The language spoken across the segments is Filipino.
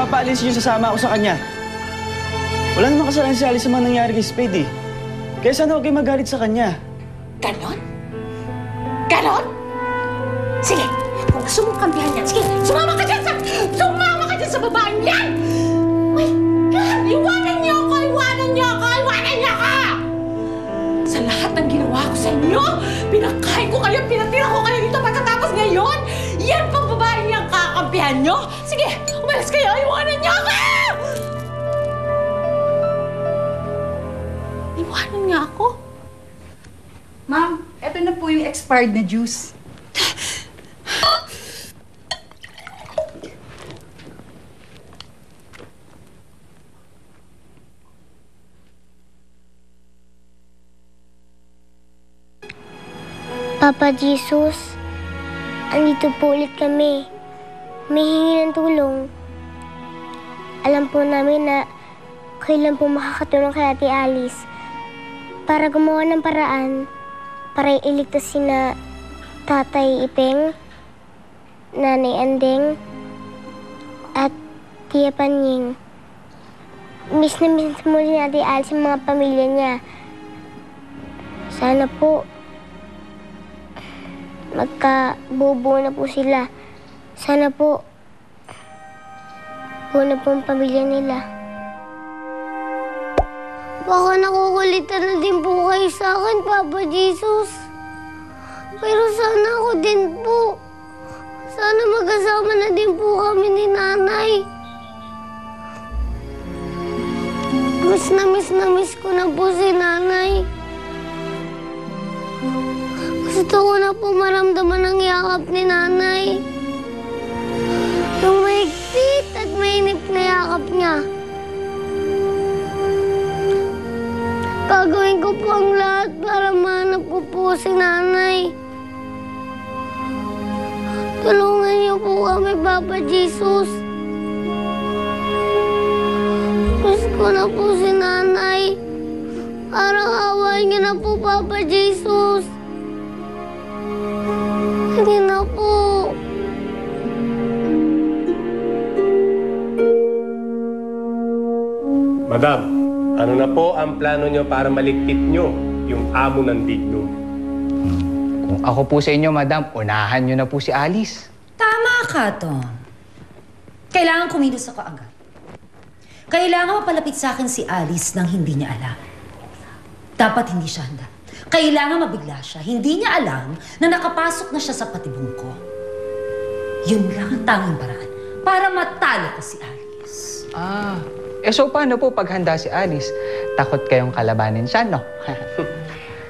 papaalis niyo, sasama ako sa kanya. Wala namang kasalanan si Alice sa mga nangyari kay Spade eh. Kaya sana huwag kayo magalit sa kanya. Ganon? Ganon? Sige, kung gusto mong kampihan niya, sige, sumama ka dyan sa babaeng yan! My God! Iwanan niyo ako! Iwanan niyo ako! Iwanan niyo ako! Sa lahat ng ginawa ko sa inyo, pinakain ko kayo, pinatira ko kayo dito pagkatapos ngayon, yan pang babaeng niyang kakampihan niyo? Sige, umalis kayo! Iwanan niyo ako! Iwanan niya ako? Ma'am, eto na po yung expired na juice. Papa Jesus, andito po ulit kami. May hingi ng tulong. Alam po namin na kayo lang po makakatulong kay Ate Alice para gumawa ng paraan para iligtas sina Tatay Ipeng, Nanay Andeng, at Tia Panying. Miss na miss mo rin Ate Alice yung mga pamilya niya. Sana po magkabuo na po sila. Sana po buo na po ang pamilya nila. Baka nakukulitan na din po kayo sa akin, Papa Jesus. Pero sana ako din po. Sana magkasama na din po kami ni Nanay. Na miss ko na po si Nanay. Gusto ko na po maramdaman ang yakap ni Nanay. Yung mahigpit at mainip na yakap niya. Gagawin ko po ang lahat para mahanap ko po si Nanay. Tulungan niyo po kami, Papa Jesus. Miss ko na po si Nanay. Parang awain niyo na po, Papa Jesus. Hindi na po. Madam, ano na po ang plano nyo para maligpit nyo yung amo ng Dignum? Kung ako po sa inyo, madam, unahan nyo na po si Alice. Tama ka, Tom. Kailangan kumilos ako agad. Kailangan mapalapit sa akin si Alice nang hindi niya alam. Dapat hindi siya handa. Kailangan mabigla siya. Hindi niya alam na nakapasok na siya sa patibong ko. Yun lang ang tanging paraan para matalo ko si Alice. So paano po paghanda si Alice? Takot kayong kalabanin siya, no?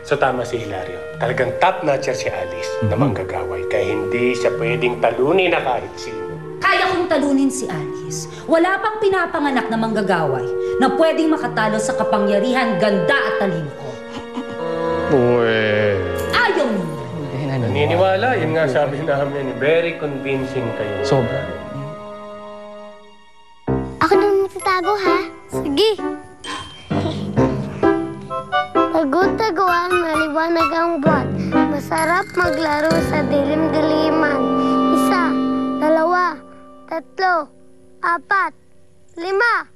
So tama si Hilario. Talagang top-notcher si Alice na manggagaway. Kaya hindi siya pwedeng talunin na kahit sino. Kaya kong talunin si Alice. Wala pang pinapanganak na manggagaway na pwedeng makatalo sa kapangyarihan, ganda at talino ko. Ayaw mo. Naniniwala. Yun nga sabi namin. Very convincing kayo. Sobra. Ako na magtatago, ha? Sige. Pagod-taguan, maliwanag ang buwan. Masarap maglaro sa dilim-diliman. 1, 2, 3, 4, 5.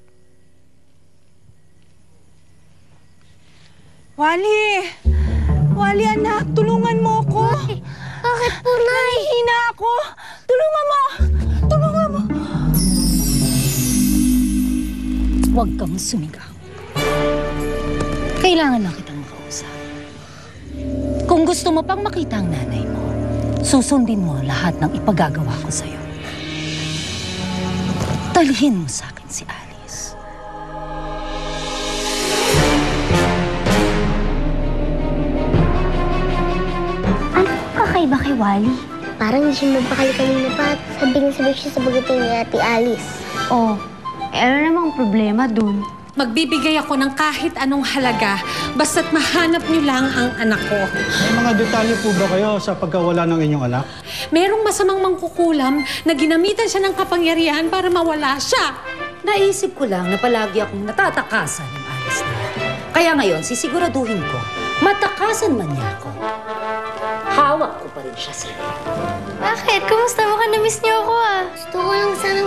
Wally! Wally, anak, tulungan mo ako. Ay, bakit po, Nay? Hina ako. Tulungan mo! Tulungan mo! Huwag kang sumigaw. Kailangan na kitang makausap. Kung gusto mo pang makita ang nanay mo, susundin mo lahat ng ipagagawa ko sa'yo. Talhin mo sa akin si Alice. Kakaiba kay Wally. Parang hindi siya mapakali kanina pa at sabing-sabik siya sa bagitin ni Ate Alice. Oh, ano namang problema dun? Magbibigay ako ng kahit anong halaga basta't mahanap niyo lang ang anak ko. May mga detalye po ba kayo sa pagkawala ng inyong anak? Merong masamang mangkukulam na ginamitan siya ng kapangyarihan para mawala siya. Naisip ko lang na palagi akong natatakasan ng Alice na. Kaya ngayon, sisiguraduhin ko, matakasan man niya ako. Hawak ko pa rin siya sa'yo. Bakit? Kumusta mo ka? Na-miss niyo ako, ah. Gusto ko lang sana